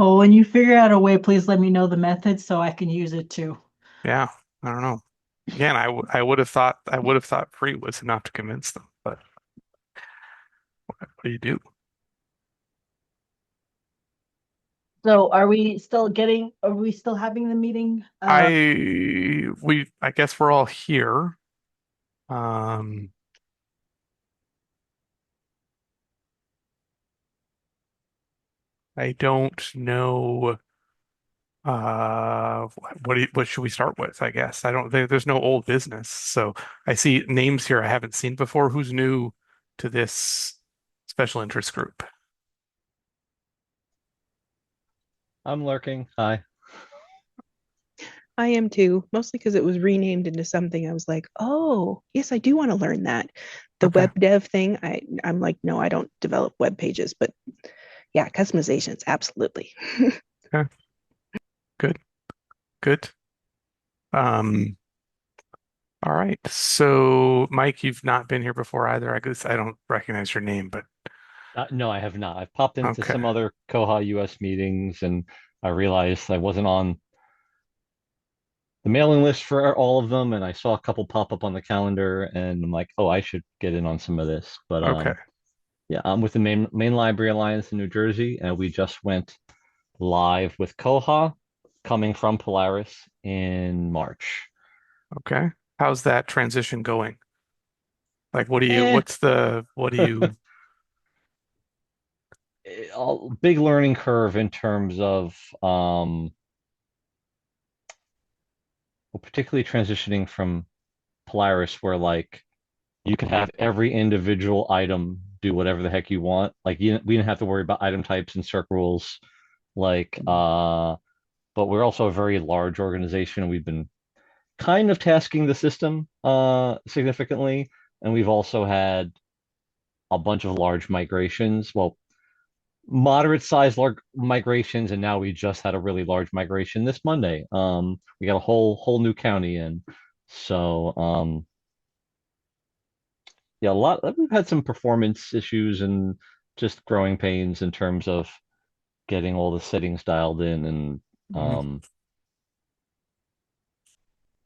Oh, when you figure out a way, please let me know the method so I can use it too. Yeah, I don't know. Again, I would have thought free was enough to convince them, but what do you do? So are we still having the meeting? I guess we're all here. Um, I don't know. What should we start with? I guess there's no old business. So I see names here I haven't seen before. Who's new to this special interest group? I'm lurking. Hi. I am too, mostly because it was renamed into something I was like, oh, yes, I do want to learn that. The Okay. web dev thing, I'm like, no, I don't develop web pages, but yeah, customizations, absolutely. Okay. Good. Good. Um, all right. So Mike, you've not been here before either. I guess I don't recognize your name, but No, I have not. I've popped into okay. some other koha-US meetings and I realized I wasn't on the mailing list for all of them, and I saw a couple pop up on the calendar, and I'm like, oh, I should get in on some of this. But Okay. yeah, I'm with the Main Library Alliance in New Jersey, and we just went live with Koha coming from Polaris in March. Okay. How's that transition going? Like Eh, what do you a big learning curve in terms of well, particularly transitioning from Polaris, where like you can have every individual item do whatever the heck you want. Like we didn't have to worry about item types and circ rules. Like, but we're also a very large organization. We've been kind of tasking the system significantly, and we've also had a bunch of large migrations. Well, moderate sized large migrations, and now we just had a really large migration this Monday. We got a whole new county in. So yeah, a lot we've had some performance issues and just growing pains in terms of getting all the settings dialed in and mm, um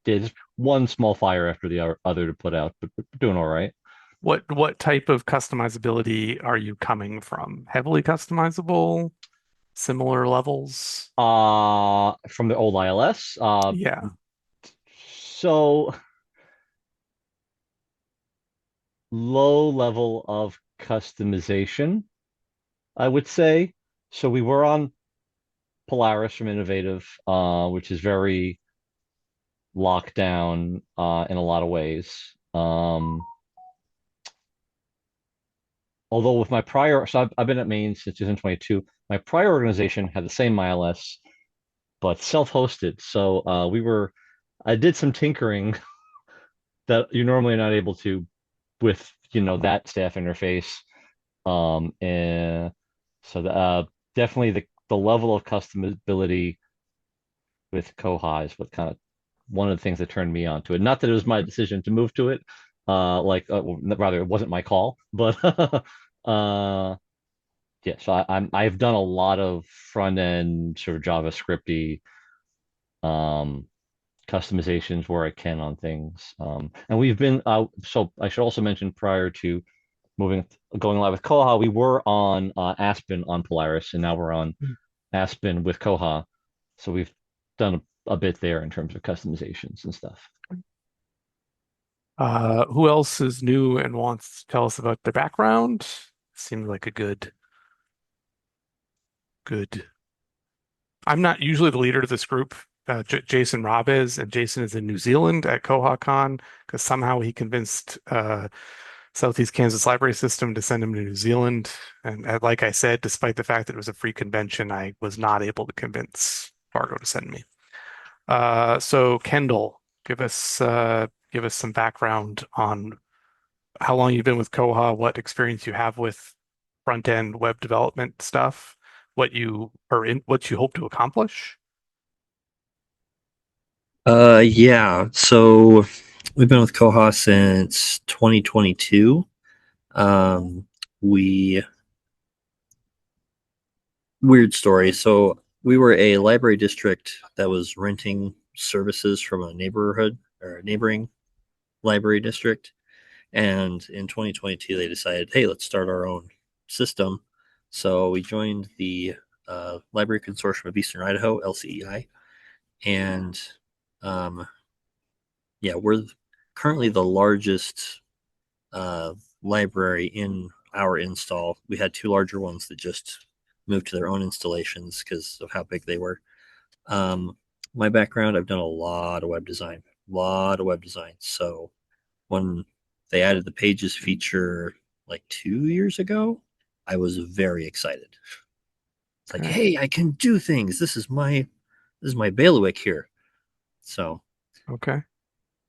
yeah, just one small fire after the other to put out, but doing all right. what type of customizability are you coming from? Heavily customizable, similar levels? From the old ILS. Yeah. So low level of customization, I would say. So we were on Polaris from Innovative, which is very locked down in a lot of ways. Although with my prior, so I've been at Maine since 2022. My prior organization had the same ILS, but self-hosted. So I did some tinkering that you normally are not able to with, that staff interface. And so definitely the level of customizability with Koha is what kind of one of the things that turned me on to it. Not that it was my decision to move to it, well, rather it wasn't my call, but yeah. So I've done a lot of front end sort of JavaScripty um, customizations where I can on things, and we've been so I should also mention prior to moving going live with Koha, we were on Aspen on Polaris, and now we're on Aspen with Koha. So we've done a bit there in terms of customizations and stuff. Who else is new and wants to tell us about their background? Seems like a good. I'm not usually the leader of this group. Jason Robb is, and Jason is in New Zealand at KohaCon because somehow he convinced Southeast Kansas Library System to send him to New Zealand. And like I said, despite the fact that it was a free convention, I was not able to convince Fargo to send me. So Kendall, give us some background on how long you've been with Koha, what experience you have with front end web development stuff, what you hope to accomplish. Yeah. So we've been with Koha since 2022. We weird story. So we were a library district that was renting services from a neighborhood or a neighboring library district. And in 2022, they decided, hey, let's start our own system. So we joined the Library Consortium of Eastern Idaho, LCEI. And yeah, we're currently the largest library in our install. We had two larger ones that just moved to their own installations because of how big they were. My background, I've done a lot of web design, So when they added the pages feature like 2 years ago, I was very excited. It's like, hey, I can do things. This is my bailiwick here. So Okay.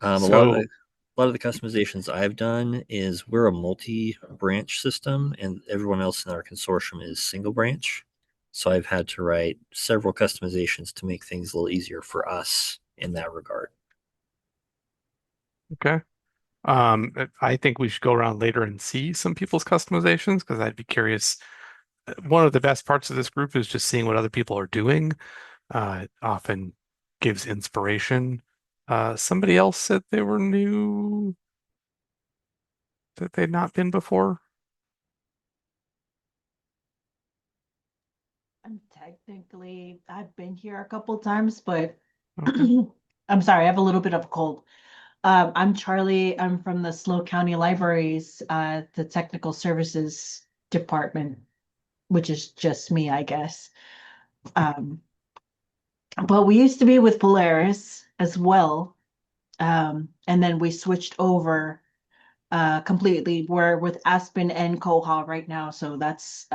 a lot of the customizations I've done is we're a multi-branch system, and everyone else in our consortium is single branch. So I've had to write several customizations to make things a little easier for us in that regard. Okay. I think we should go around later and see some people's customizations because I'd be curious. One of the best parts of this group is just seeing what other people are doing. It often gives inspiration. Somebody else said they were new, that they'd not been before. I've been here a couple times, but Okay. I'm sorry, I have a little bit of a cold. I'm Charlie. I'm from the SLO County Libraries, the Technical Services Department, which is just me, I guess. But we used to be with Polaris as well. And then we switched over completely. We're with Aspen and Koha right now. So that's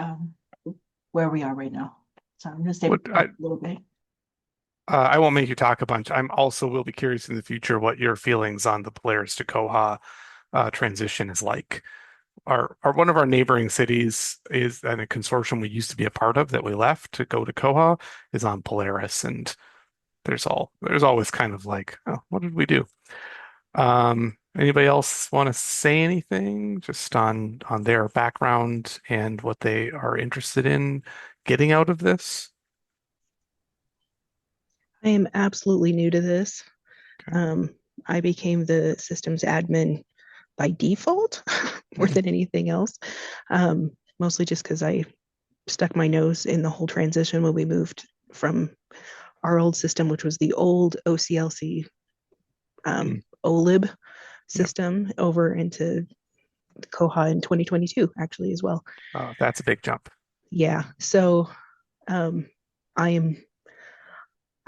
where we are right now. So I'm gonna stay What a little bit. I won't make you talk a bunch. I'm also will be curious in the future what your feelings on the Polaris to Koha transition is like. Our one of our neighboring cities is and a consortium we used to be a part of that we left to go to Koha is on Polaris, and there's always kind of like, oh, what did we do? Anybody else want to say anything just on their background and what they are interested in getting out of this? I am absolutely new to this. Okay. I became the systems admin by default more than anything else, mostly just because I stuck my nose in the whole transition when we moved from our old system, which was the old OCLC OLIB system, over into Koha in 2022, actually, as well. That's a big jump. Yeah. So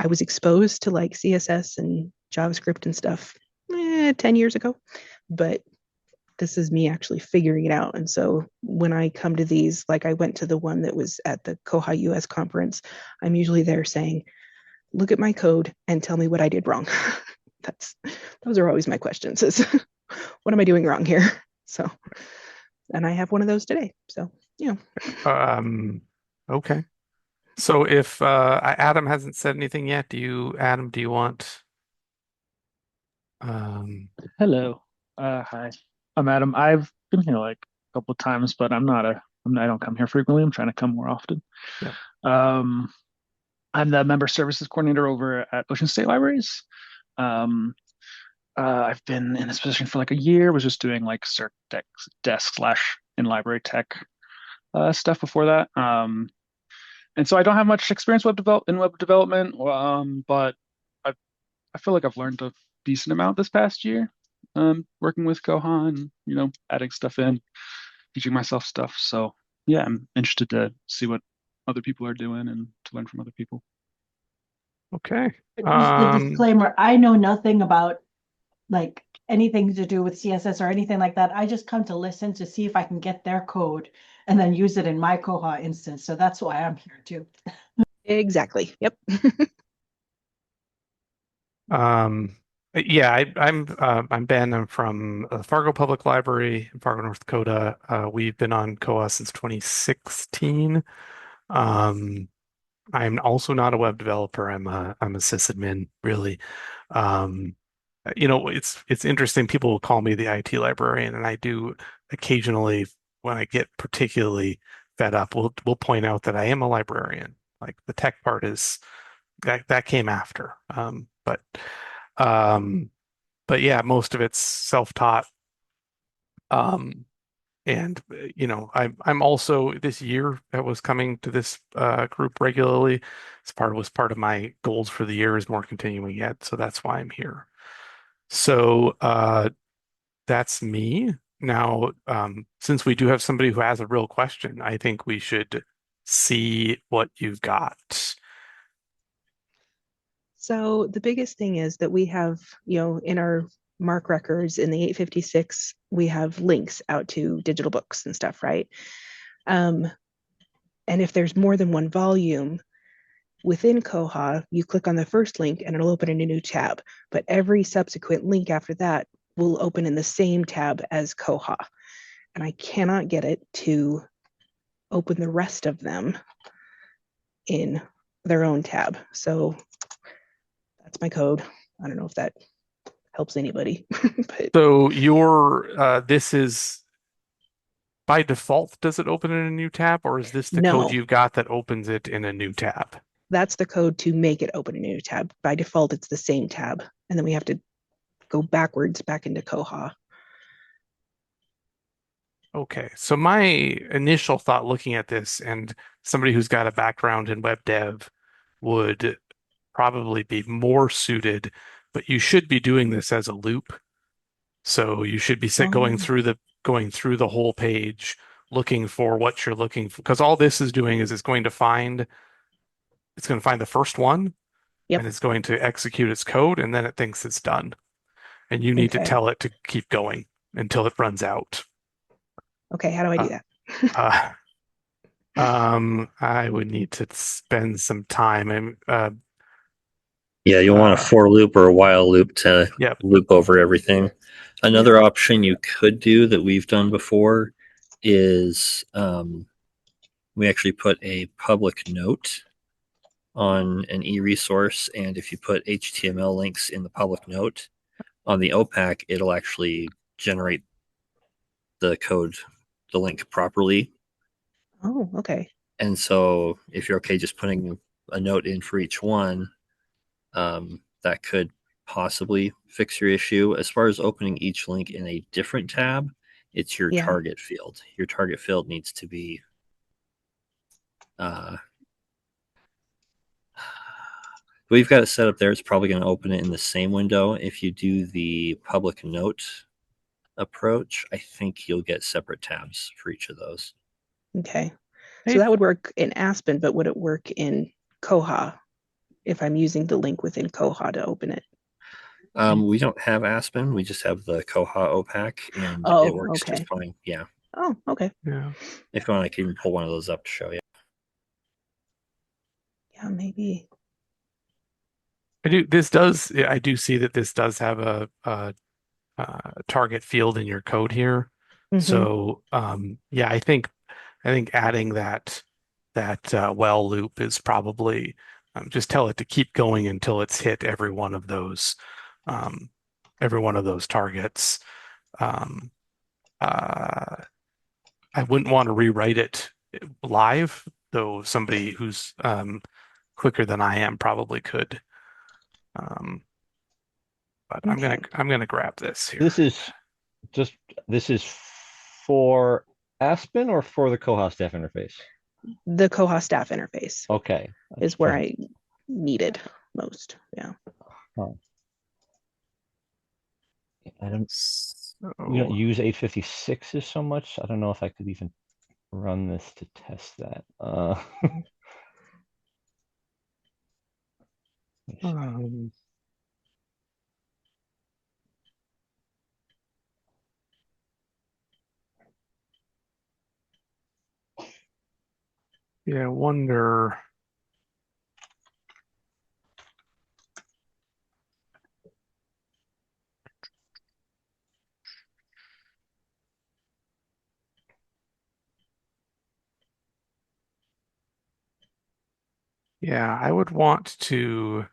I was exposed to like CSS and JavaScript and stuff 10 years ago, but this is me actually figuring it out. And so when I come to these, like I went to the one that was at the koha-US conference, I'm usually there saying, look at my code and tell me what I did wrong. Those are always my questions is what am I doing wrong here? So, and I have one of those today. So, yeah. Okay. So if Adam hasn't said anything yet, Adam, do you want Hello. Hi. I'm Adam. I've been here like a couple of times, but I don't come here frequently. I'm trying to come more often. yeah. I'm the member services coordinator over at Ocean State Libraries. I've been in this position for like a year, was just doing like cert desk slash in library tech stuff before that. And so I don't have much experience in web development, but I feel like I've learned a decent amount this past year, working with Koha and adding stuff in, teaching myself stuff. So yeah, I'm interested to see what other people are doing and to learn from other people. Okay. Just the disclaimer, I know nothing about like anything to do with CSS or anything like that. I just come to listen to see if I can get their code and then use it in my Koha instance. So that's why I'm here too. Exactly. Yep. Yeah, I'm Ben. I'm from Fargo Public Library in Fargo, North Dakota. We've been on Koha since 2016. I'm also not a web developer. I'm a sysadmin, really. It's interesting. People will call me the IT librarian, and I do occasionally, when I get particularly that up, we'll point out that I am a librarian. Like the tech part is that came after. But yeah, most of it's self-taught. And I'm also this year I was coming to this group regularly. Was part of my goals for the year is more continuing ed, so that's why I'm here. So that's me. Now, since we do have somebody who has a real question, I think we should see what you've got. So the biggest thing is that we have, in our MARC records in the 856, we have links out to digital books and stuff, right? And if there's more than one volume within Koha, you click on the first link and it'll open in a new tab. But every subsequent link after that will open in the same tab as Koha. And I cannot get it to open the rest of them in their own tab. So that's my code. I don't know if that helps anybody. But So this is by default, does it open in a new tab, or is this the code no, you've got that opens it in a new tab? that's the code to make it open a new tab. By default, it's the same tab. And then we have to go backwards back into Koha. Okay, so my initial thought looking at this, and somebody who's got a background in web dev would probably be more suited, but you should be doing this as a loop. So you should be going through the whole page, looking for what you're looking for, because all this is doing is it's going to find the first one, Yep. and it's going to execute its code, and then it thinks it's done. And you need to Okay. tell it to keep going until it runs out. Okay, how do I do that? I would need to spend some time and Yeah, you'll want a for loop or a while loop to yep. loop over everything. Another option you could do that we've done before is we actually put a public note on an e-resource, and if you put HTML links in the public note on the OPAC, it'll actually generate the code, the link properly. Oh, okay. And so if you're okay just putting a note in for each one, that could possibly fix your issue. As far as opening each link in a different tab, it's your target field. Your target field needs to be we've got it set up there. It's probably going to open it in the same window. If you do the public note approach, I think you'll get separate tabs for each of those. Okay. So that would work in Aspen, but would it work in Koha if I'm using the link within Koha to open it? We don't have Aspen. We just have the Koha OPAC, and it works just fine. Yeah. Oh, okay. Yeah. If you want, I can even pull one of those up to show you. Yeah, maybe. I do see that this does have a target field in your code here. Mm-hmm. So yeah, I think adding that while loop is probably just tell it to keep going until it's hit every one of those targets. I wouldn't want to rewrite it live, though somebody who's quicker than I am probably could. But Okay. I'm gonna grab this here. This is for Aspen or for the Koha staff interface? The Koha staff interface. Okay. Is where I need it most. Yeah. Huh. I don't use 856s so much. I don't know if I could even run this to test that. Yeah, I wonder. Yeah, I would want to.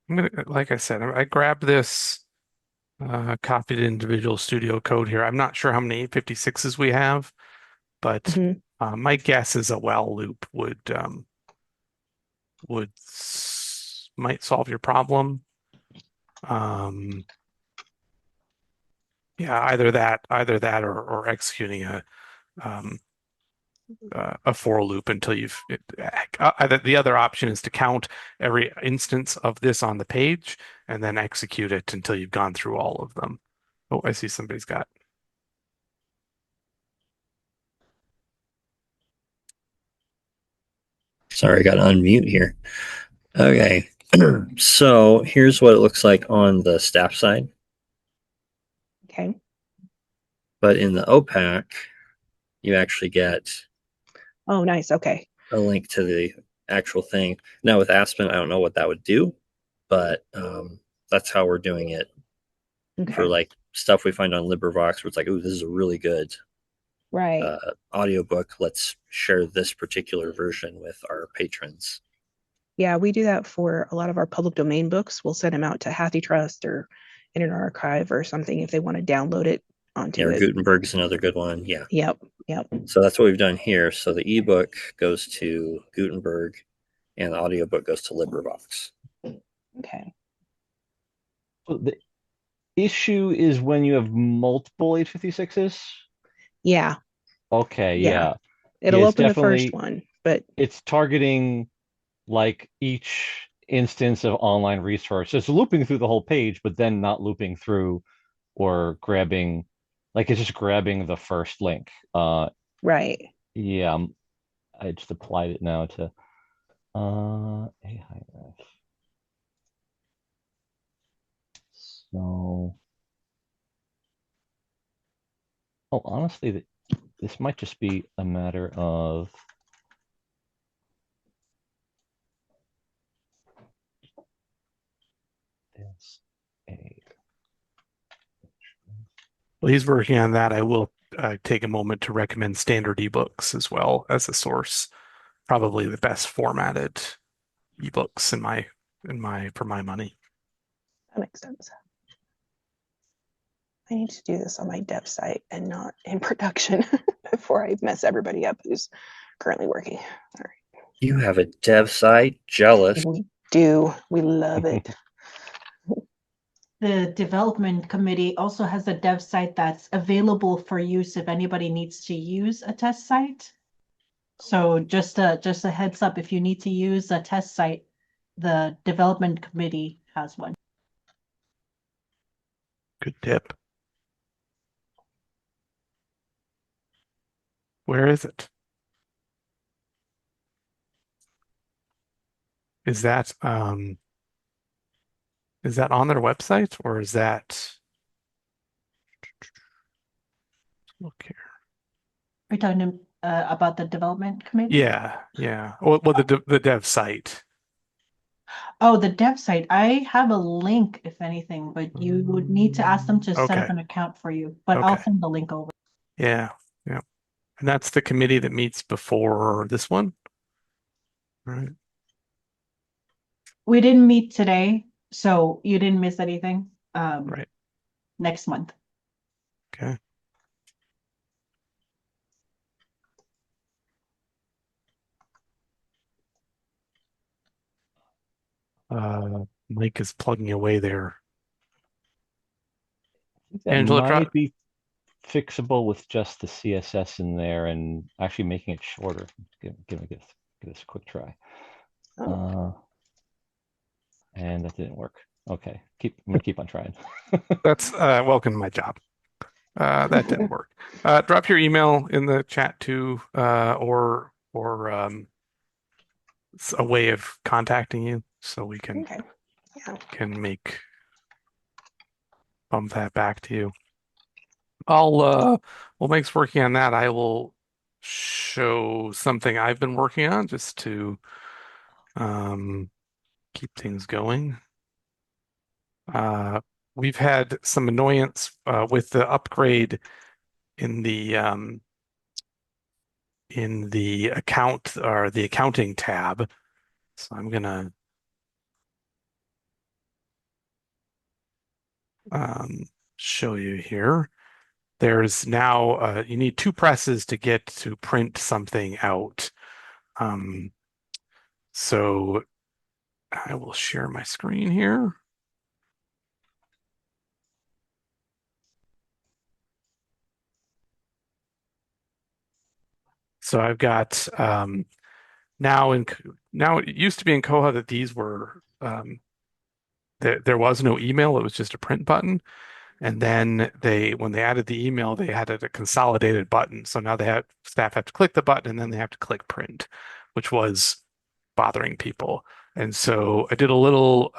Like I said, I grabbed this, copied into Visual Studio Code here. I'm not sure how many 856s we have, but Mhm. my guess is a while loop might solve your problem. Yeah, either that or executing um, a for loop until the other option is to count every instance of this on the page and then execute it until you've gone through all of them. Oh, I see somebody's got. Sorry, I got to unmute here. Okay. So here's what it looks like on the staff side. Okay. But in the OPAC, you actually get Oh, nice. Okay. a link to the actual thing. Now with Aspen, I don't know what that would do, but that's how we're doing it for Okay. like stuff we find on LibriVox where it's like, oh, this is a really good Right. audiobook. Let's share this particular version with our patrons. Yeah, we do that for a lot of our public domain books. We'll send them out to HathiTrust or Internet Archive or something if they want to download it onto Yeah, it. Gutenberg's another good one. Yeah. Yep. Yep. So that's what we've done here. So the ebook goes to Gutenberg and the audiobook goes to LibriVox. Okay. So the issue is when you have multiple H56s. Yeah. Okay, Yeah. yeah. It'll Yeah, it's open the first definitely one, but it's targeting like each instance of online resource. So it's looping through the whole page, but then not looping through or grabbing, like it's just grabbing the first link. right. Yeah, I just applied it now to href. So, oh, honestly, this might just be a matter of this a. Well, he's working on that. I will take a moment to recommend standard ebooks as well as a source. Probably the best formatted ebooks for my money. That makes sense. I need to do this on my dev site and not in production before I mess everybody up who's currently working. All right. You have a dev site? Jealous. We do. We love it. The development committee also has a dev site that's available for use if anybody needs to use a test site. So just a heads up, if you need to use a test site, the development committee has one. Good tip. Where is it? Is that on their website or is that look here? Are you talking about the development committee? Yeah, yeah. Well, the dev site. Oh, the dev site. I have a link, if anything, but you would need to ask them to set up Okay. an account for you. But I'll Okay. send the link over. Yeah, yeah. And that's the committee that meets before this one. Right. We didn't meet today, so you didn't miss anything. Right. Next month. Okay. Mike is plugging away there. That Angela, might be fixable with just the CSS in there and actually making it shorter. Give this a quick try. And that didn't work. Okay, I'm gonna keep on trying. that's welcome to my job. That didn't work. Drop your email in the chat too, or a way of contacting you so we can Okay. Yeah. bump that back to you. While Mike's working on that, I will show something I've been working on just to keep things going. We've had some annoyance with the upgrade in the account or the accounting tab. So I'm gonna show you here. there's now you need 2 presses to get to print something out. So I will share my screen here. So I've got now it used to be in Koha that these were there was no email, it was just a print button. And then when they added the email, they added a consolidated button. So now staff have to click the button and then they have to click print, which was bothering people. And so I did a little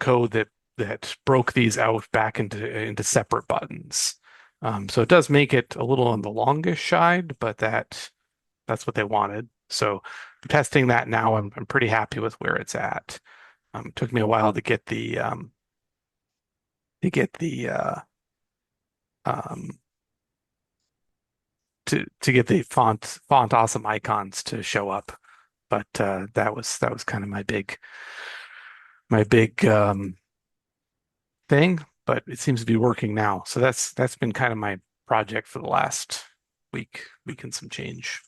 code that broke these out back into separate buttons. So it does make it a little on the longish side, but that's what they wanted. So I'm testing that now. I'm pretty happy with where it's at. It took me a while to get the um, to get the font awesome icons to show up, but that was kind of my big thing. But it seems to be working now. So that's been kind of my project for the last week and some change.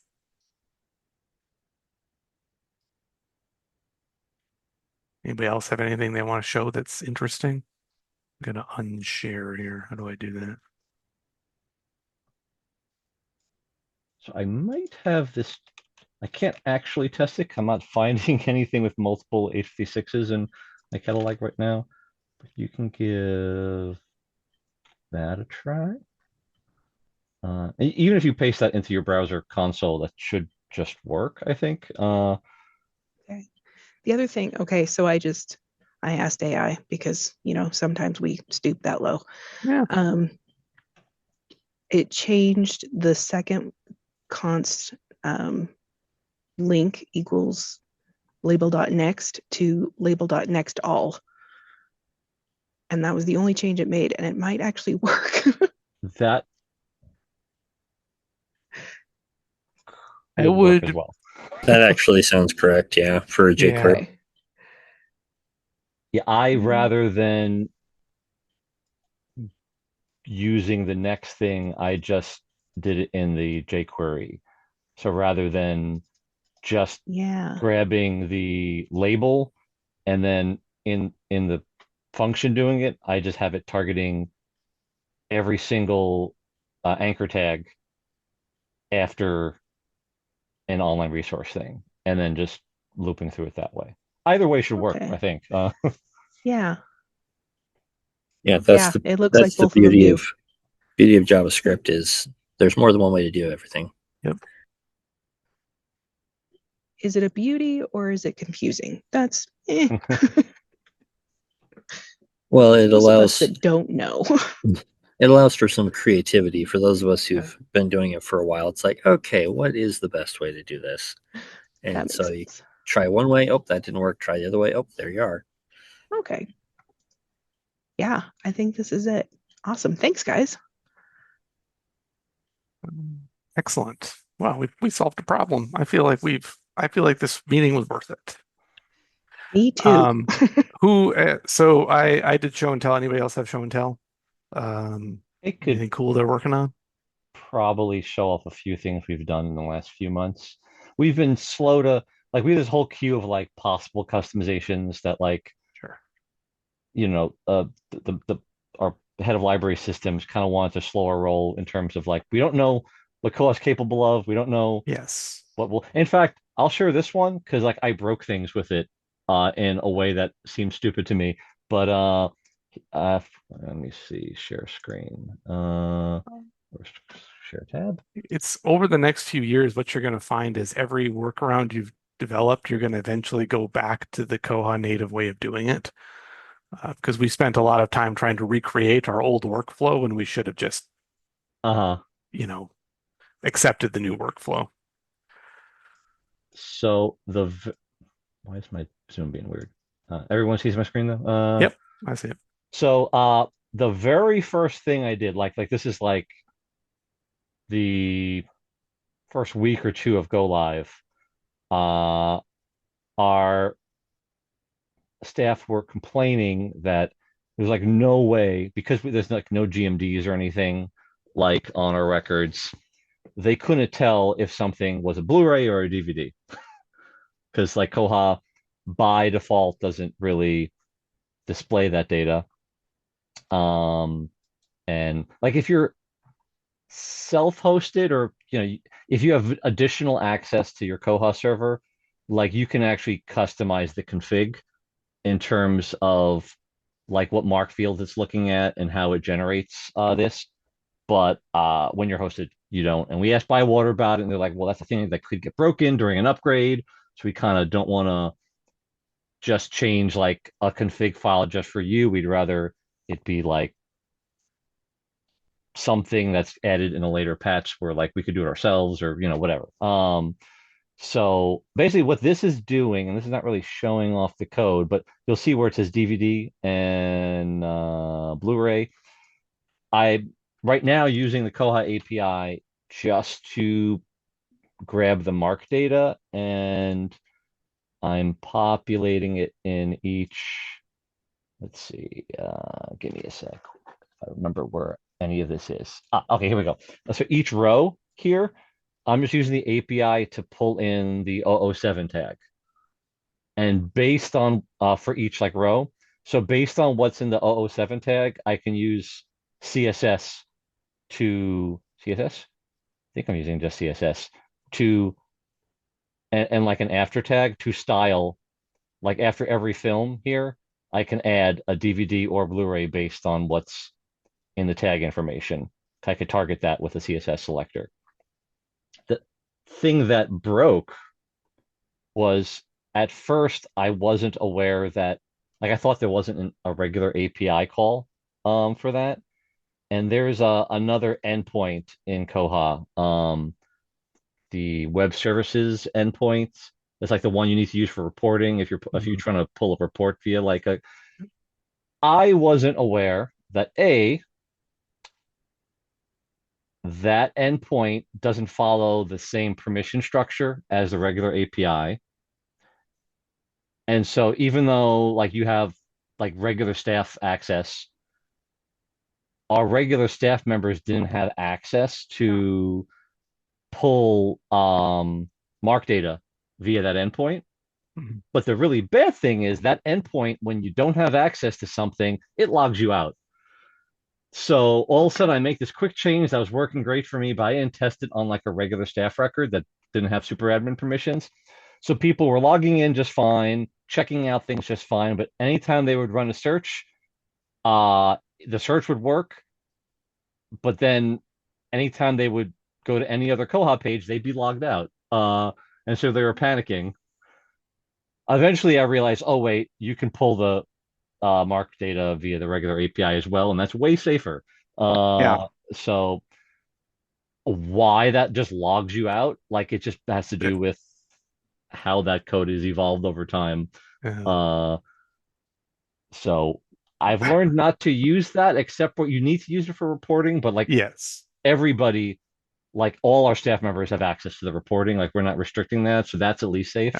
Anybody else have anything they want to show that's interesting? I'm gonna unshare here. How do I do that? So I might have this. I can't actually test it. I'm not finding anything with multiple H56s in my catalog right now. But you can give that a try. Even if you paste that into your browser console, that should just work, I think. Okay. The other thing, okay, so I asked AI because, sometimes we stoop that low. Yeah. It changed the second const link equals label.next to label.next all. And that was the only change it made, and it might actually work. That I would work as would, well. That actually sounds correct, yeah, for a Yeah. jQuery. Okay. Yeah, rather than using the next thing, I just did it in the jQuery. So rather than just Yeah. grabbing the label and then in the function doing it, I just have it targeting every single anchor tag after an online resource thing, and then just looping through it that way. Either way should work, Okay. I think. Yeah. Yeah, Yeah, it looks like that's the both of them do. beauty of JavaScript is there's more than one way to do everything. Yep. Is it a beauty or is it confusing? That's Well, it those of us allows that don't know. it allows for some creativity for those of us who've been doing it for a while. It's like, okay, what is the best way to do this? That And makes so you sense. try one way, oh, that didn't work. Try the other way, oh, there you are. Okay. Yeah, I think this is it. Awesome. Thanks, guys. Excellent. Well, we solved the problem. I feel like this meeting was worth it. Me too. So I did show and tell. Anybody else have show and tell? It could Anything cool they're working on? probably show off a few things we've done in the last few months. We've been slow to we have this whole queue of possible customizations that Sure. the our head of library systems kind of wanted to slow our roll in terms of we don't know what Koha is capable of. We don't know Yes. what will. In fact, I'll share this one because I broke things with it in a way that seems stupid to me. But let me see, share screen. Share tab. It's over the next few years, what you're going to find is every workaround you've developed, you're going to eventually go back to the Koha native way of doing it. Because we spent a lot of time trying to recreate our old workflow when we should have just, accepted the new workflow. So why is my Zoom being weird? Everyone sees my screen though? Yep, I see it. So the very first thing I did, this is the first week or two of go live, our staff were complaining that There's like no way, because there's like no GMDs or anything like on our records, they couldn't tell if something was a Blu-ray or a DVD, because like Koha by default doesn't really display that data. Um, and like if you're self-hosted, or if you have additional access to your Koha server, like you can actually customize the config in terms of like what mark field it's looking at and how it generates this. But when you're hosted, you don't. And we asked Bywater about it, and they're like, well, that's the thing that could get broken during an upgrade. So we kind of don't want to just change like a config file just for you. We'd rather it be like something that's added in a later patch where like we could do it ourselves, or whatever. So basically what this is doing, and this is not really showing off the code, but you'll see where it says DVD and Blu-ray. I right now using the Koha API just to grab the mark data, and I'm populating it in each. Let's see. Give me a sec. If I remember where any of this is. Okay, here we go. So each row here, I'm just using the API to pull in the 007 tag. And based on for each like row, so based on what's in the 007 tag, I can use CSS to CSS. I think I'm using just CSS to and like an after tag to style. Like after every film here, I can add a DVD or Blu-ray based on what's in the tag information. I could target that with a CSS selector. The thing that broke was at first I wasn't aware that, like I thought there wasn't a regular API call for that. And there's another endpoint in Koha, the web services endpoint. It's like the one you need to use for reporting if you're trying to pull a report via like a. I wasn't aware that that endpoint doesn't follow the same permission structure as the regular API. And so even though like you have like regular staff access, our regular staff members didn't have access to pull mark data via that endpoint. But the really bad thing is that endpoint, when you don't have access to something, it logs you out. So all of a sudden I make this quick change that was working great for me, but I didn't test it on like a regular staff record that didn't have super admin permissions. So people were logging in just fine, checking out things just fine, but anytime they would run a search, the search would work. But then anytime they would go to any other Koha page, they'd be logged out. And so they were panicking. Eventually I realized, oh wait, you can pull the mark data via the regular API as well, and that's way safer. Yeah. So why that just logs you out, like it just has to do with how that code is evolved over time. So I've learned not to use that except what you need to use it for reporting, but like Yes. everybody, like all our staff members have access to the reporting. Like we're not restricting that, so that's at least safe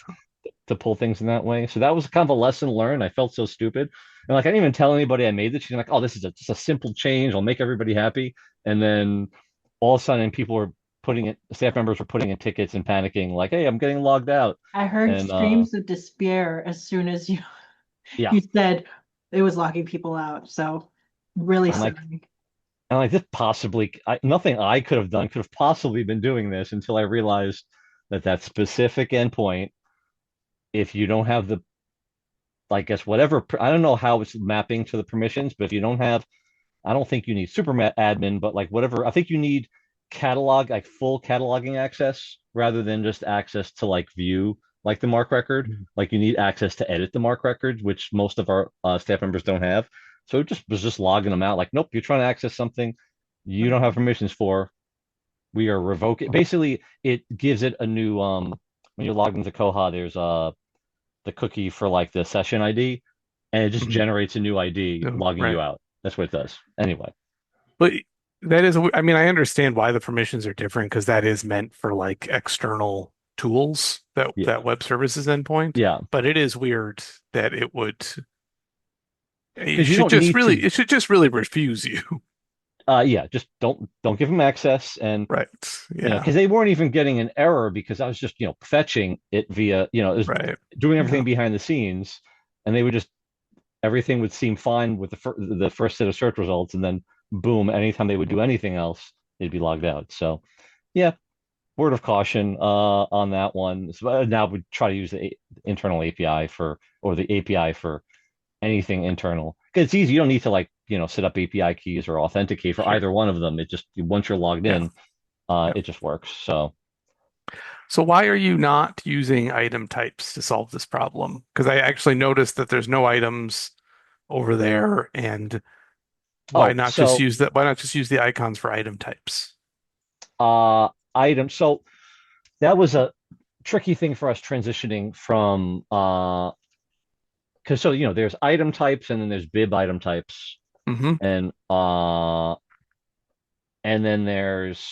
to pull things in that way. So that was kind of a lesson learned. I felt so stupid. And like I didn't even tell anybody I made this. She's like, oh, this is just a simple change. I'll make everybody happy. And then all of a sudden people were staff members were putting in tickets and panicking, like, hey, I'm getting logged out. I heard And screams of despair as soon as you yeah. you said it was locking people out. So really I'm like, sorry. and like this possibly, nothing I could have done could have possibly been doing this until I realized that specific endpoint, if you don't have the, I guess, whatever, I don't know how it's mapping to the permissions, but if you don't have, I don't think you need super admin, but like whatever, I think you need catalog, like full cataloging access rather than just access to like view like the mark record. Like you need access to edit the mark record, which most of our staff members don't have. So it just was just logging them out like, nope, you're trying to access something you don't have permissions for. We are revoking. Basically, it gives it a new when you're logged into Koha, there's the cookie for like the session ID, and it just generates a new ID logging you out. That's what it does. Anyway. But that is, I mean, I understand why the permissions are different because that is meant for like external tools that web services endpoint. Yeah. But it is weird that it would It because you should don't just need really, to. it should just really refuse you. Yeah, just don't give them access, and Right. Yeah. because they weren't even getting an error because I was just fetching it via it was Right. doing Yeah. everything behind the scenes, and they would just everything would seem fine with the first set of search results, and then boom, anytime they would do anything else, they'd be logged out. So yeah, word of caution on that one. So now we try to use the internal API or the API for anything internal because it's easy. You don't need to set up API keys or authenticate for Sure. either one of them. It just once you're logged Yeah. in, Yeah. it just works. So So why are you not using item types to solve this problem? Because I actually noticed that there's no items over there, and why oh, not just so use that? Why not just use the icons for item types? item. So that was a tricky thing for us transitioning from because there's item types and then there's bib item types Hmm. and then there's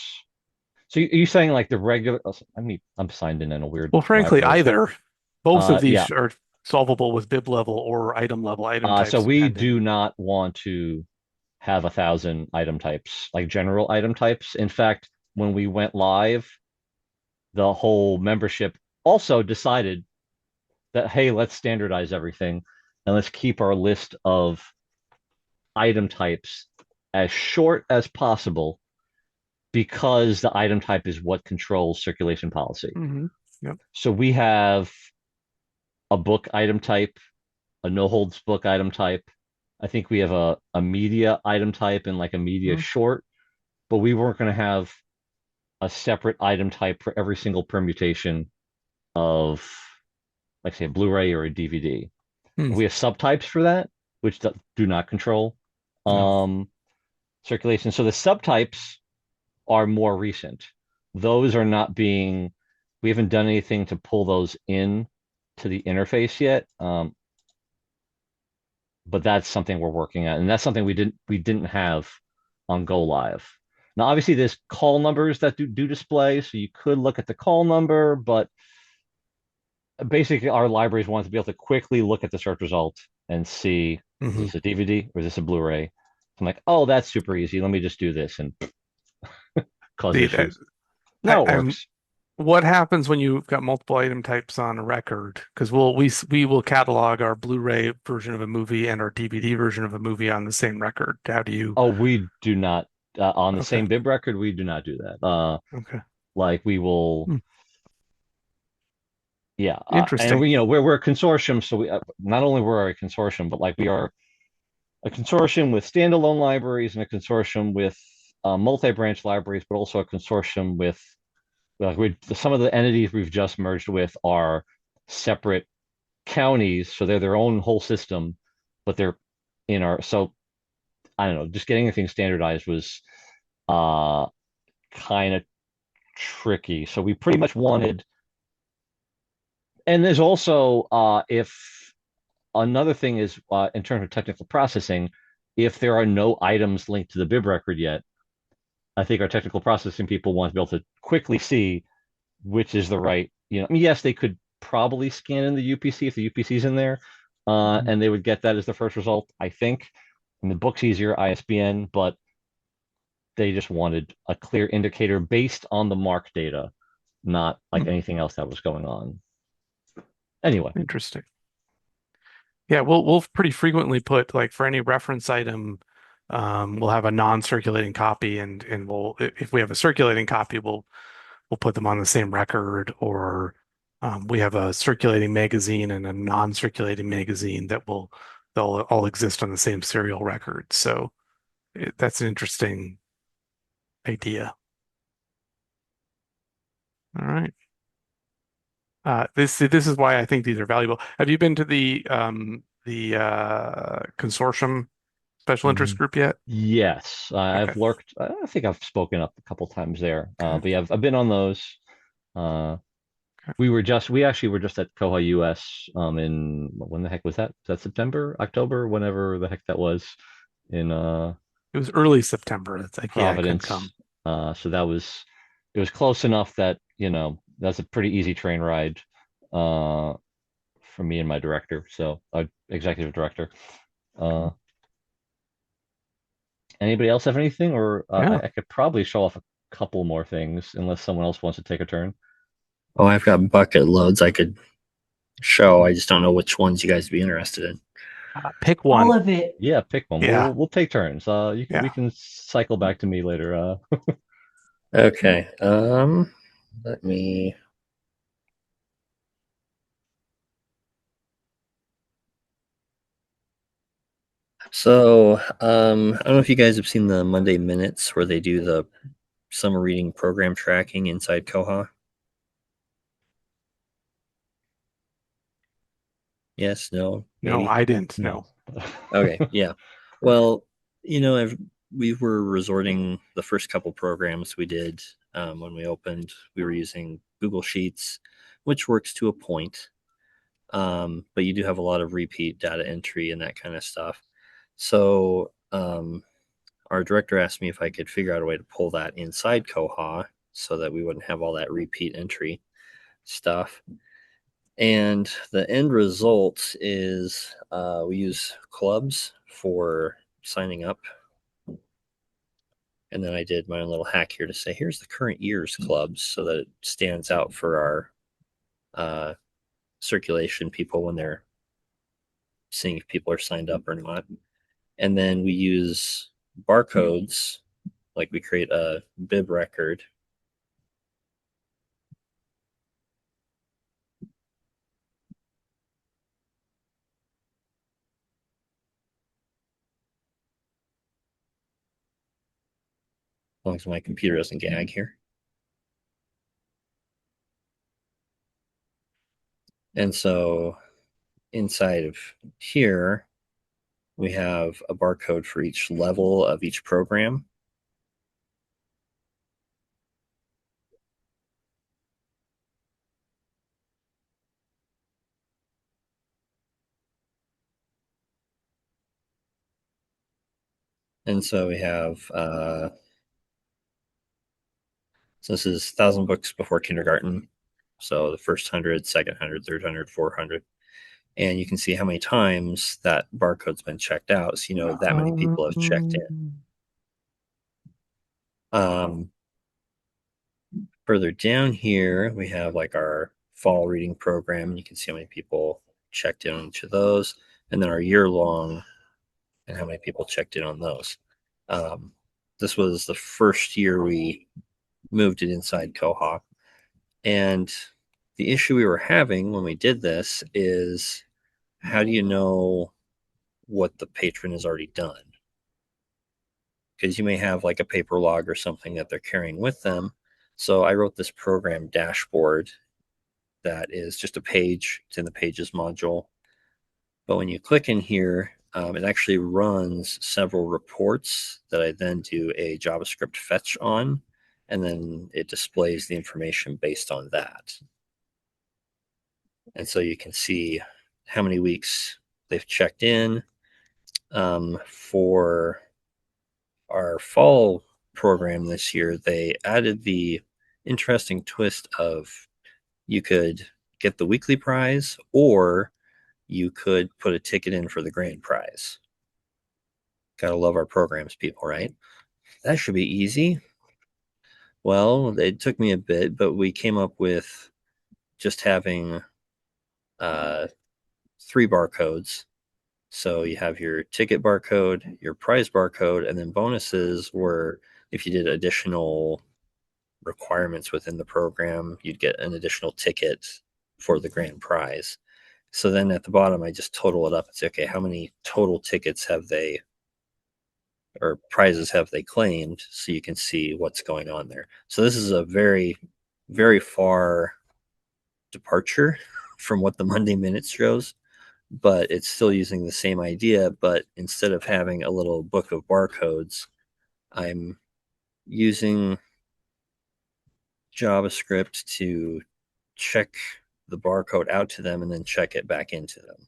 so you saying like the regular I mean I'm signed in a weird Well, frankly, library. either. Both of Yeah. these are solvable with bib level or item level item So types, we depending. do not want to have 1,000 item types, like general item types. In fact, when we went live, the whole membership also decided that, hey, let's standardize everything and let's keep our list of item types as short as possible because the item type is what controls circulation policy. Hmm. Yep. So we have a book item type, a no holds book item type. I think we have a media item type and like a media Mhm. short, but we weren't going to have a separate item type for every single permutation of, like, say, a Blu-ray or a DVD. Hmm. We have subtypes for that, which do not control No. circulation. So the subtypes are more recent. Those are not being, we haven't done anything to pull those in to the interface yet. But that's something we're working on, and that's something we didn't have on Go Live. Now, obviously, there's call numbers that do display, so you could look at the call number, but basically, our libraries want to be able to quickly look at the search result and see, is Hmm. this a DVD or is this a Blu-ray? I'm like, oh, that's super easy. Let me just do this and cause See, issues. I, No, it I'm works. what happens when you've got multiple item types on a record? Because we will catalog our Blu-ray version of a movie and our DVD version of a movie on the same record. How do you? Oh, we do not on the Okay, same bib record. We do not do that. okay. Like we will. Hmm. Yeah, and Interesting. we're a consortium, so we not only we're a consortium, but like we are a consortium with standalone libraries and a consortium with multi-branch libraries, but also a consortium with like some of the entities we've just merged with are separate counties, so they're their own whole system, but they're in our so I don't know, just getting anything standardized was uh kind of tricky. So we pretty much wanted, and there's also if another thing is in terms of technical processing, if there are no items linked to the bib record yet, I think our technical processing people want to be able to quickly see which is the right, I mean, yes, they could probably scan in the UPC if the UPC is in there, Mhm. and they would get that as the first result, I think. And the book's easier, ISBN, but they just wanted a clear indicator based on the MARC data, not like Hmm. anything else that was going on. Anyway, Interesting. Yeah, we'll pretty frequently put like for any reference item, we'll have a non-circulating copy, and if we have a circulating copy, we'll put them on the same record, or we have a circulating magazine and a non-circulating magazine they'll all exist on the same serial record. So that's an interesting idea. All right. This is why I think these are valuable. Have you been to the consortium special interest group yet? yes, Okay. I've lurked. I think I've spoken up a couple times there. Okay. But yeah, I've been on those. Uh, Okay. we actually were just at koha-US in when the heck was that? Was that September, October, whenever the heck that was in It was early September. It's like, yeah, I couldn't Providence. come. So it was close enough that, that's a pretty easy train ride uh for me and my director, so our executive director. Anybody else have anything, or Yeah. I could probably show off a couple more things unless someone else wants to take a turn. Oh, I've got bucket loads I could show. I just don't know which ones you guys would be interested in. Pick All one. of it. Yeah, pick one. Yeah. We'll take turns. We Yeah. can cycle back to me later. Okay. Let me. So, I don't know if you guys have seen the Monday Minutes where they do the summer reading program tracking inside Koha. Yes, no, No, maybe. I didn't. No. No. Okay, yeah. Well, we were resorting the first couple programs we did when we opened. We were using Google Sheets, which works to a point, but you do have a lot of repeat data entry and that kind of stuff. So our director asked me if I could figure out a way to pull that inside Koha so that we wouldn't have all that repeat entry stuff. And the end result is we use clubs for signing up. And then I did my own little hack here to say, here's the current year's clubs so that it stands out for our circulation people when they're seeing if people are signed up or not. And then we use barcodes, like we create a bib record. As long as my computer doesn't gag here. And so inside of here, we have a barcode for each level of each program. And so we have, so this is 1,000 books before kindergarten. So the first 100, second 100, third 100, 400. And you can see how many times that barcode's been checked out. So you know that many people have checked in. Further down here, we have like our fall reading program. And you can see how many people checked in on each of those. And then our year long and how many people checked in on those. This was the first year we moved it inside Koha. And the issue we were having when we did this is how do you know what the patron has already done? Because you may have like a paper log or something that they're carrying with them. So I wrote this program dashboard that is just a page. It's in the Pages module. But when you click in here, it actually runs several reports that I then do a JavaScript fetch on, and then it displays the information based on that. And so you can see how many weeks they've checked in. For our fall program this year, they added the interesting twist of you could get the weekly prize or you could put a ticket in for the grand prize. Gotta love our programs, people, right? That should be easy. Well, it took me a bit, but we came up with just having 3 barcodes. So you have your ticket barcode, your prize barcode, and then bonuses were if you did additional requirements within the program, you'd get an additional ticket for the grand prize. So then at the bottom, I just total it up and say, okay, how many total tickets have they or prizes have they claimed so you can see what's going on there. So this is a very, very far departure from what the Monday Minutes shows, but it's still using the same idea. But instead of having a little book of barcodes, I'm using JavaScript to check the barcode out to them and then check it back into them.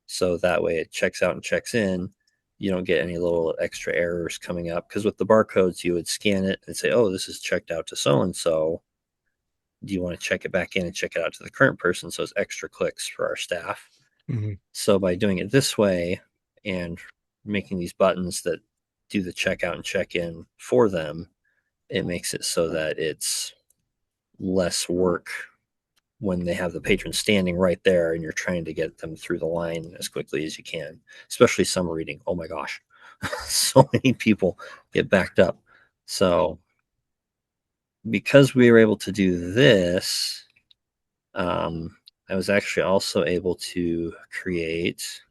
So that way it checks out and checks in. You don't get any little extra errors coming up because with the barcodes, you would scan it and say, oh, this is checked out to so-and-so. Do you want to check it back in and check it out to the current person? So it's extra clicks for our staff. Mhm. So by doing it this way, and making these buttons that do the checkout and check-in for them, it makes it so that it's less work when they have the patron standing right there and you're trying to get them through the line as quickly as you can, especially summer reading. Oh my gosh, so many people get backed up. So because we were able to do this, I was actually also able to create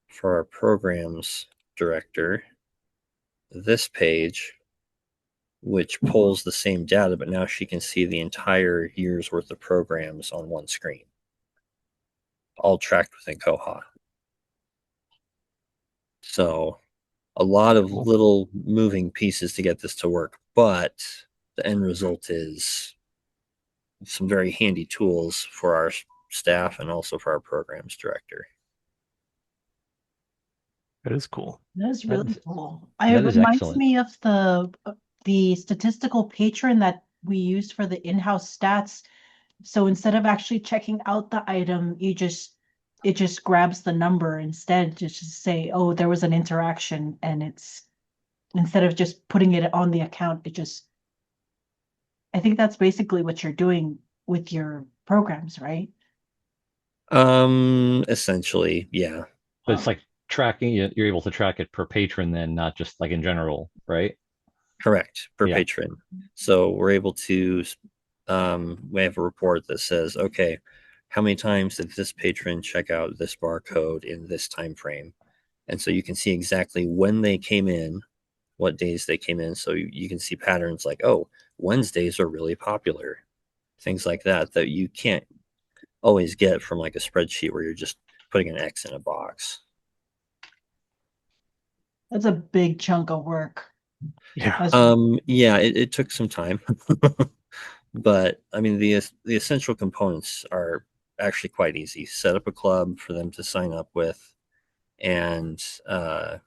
for our programs director this page, which pulls the same data, but now she can see the entire year's worth of programs on one screen, all tracked within Koha. So a lot of little moving pieces to get this to work, but the end result is some very handy tools for our staff and also for our programs director. That is cool. That's really cool. that It is reminds excellent. me of the statistical patron that we used for the in-house stats. So instead of actually checking out the item, it just grabs the number instead, just to say, oh, there was an interaction, and it's instead of just putting it on the account, I think that's basically what you're doing with your programs, right? Essentially, yeah. But it's like tracking, you're able to track it per patron then, not just like in general, right? Correct, per Yeah. patron. So we're able to, we have a report that says, okay, how many times did this patron check out this barcode in this time frame? And so you can see exactly when they came in, what days they came in. So you can see patterns like, oh, Wednesdays are really popular, things like that, that you can't always get from like a spreadsheet where you're just putting an X in a box. That's a big chunk of work. Yeah. Yeah, it took some time, but I mean the essential components are actually quite easy. Set up a club for them to sign up with, and have